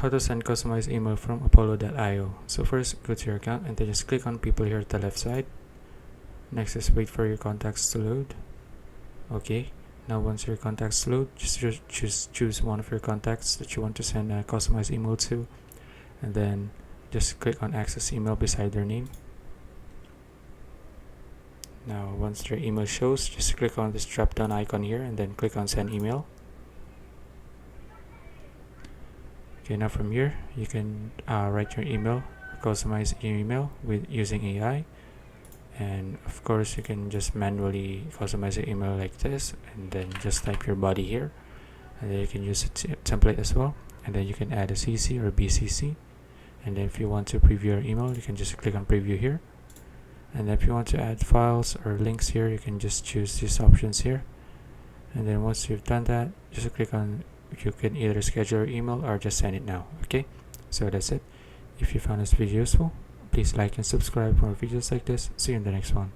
how to send customized email from Apollo.io. So first, go to your account and then just click on people here at the left side. Next is wait for your contacts to load. Okay, now once your contacts load, just choose one of your contacts that you want to send a customized email to, and then just click on access email beside their name. Now once their email shows, just click on this drop down icon here and then click on send email. Okay, now from here you can write your email or customize your email with using AI, and of course you can just manually customize your email like this, and then just type your body here, and then you can use a template as well, and then you can add a CC or BCC, and then if you want to preview your email you can just click on preview here, and then if you want to add files or links here you can just choose these options here, and then once you've done that just click on, you can either schedule your email or just send it now. Okay, so that's it. If you found this video useful, please like and subscribe for more videos like this. See you in the next one.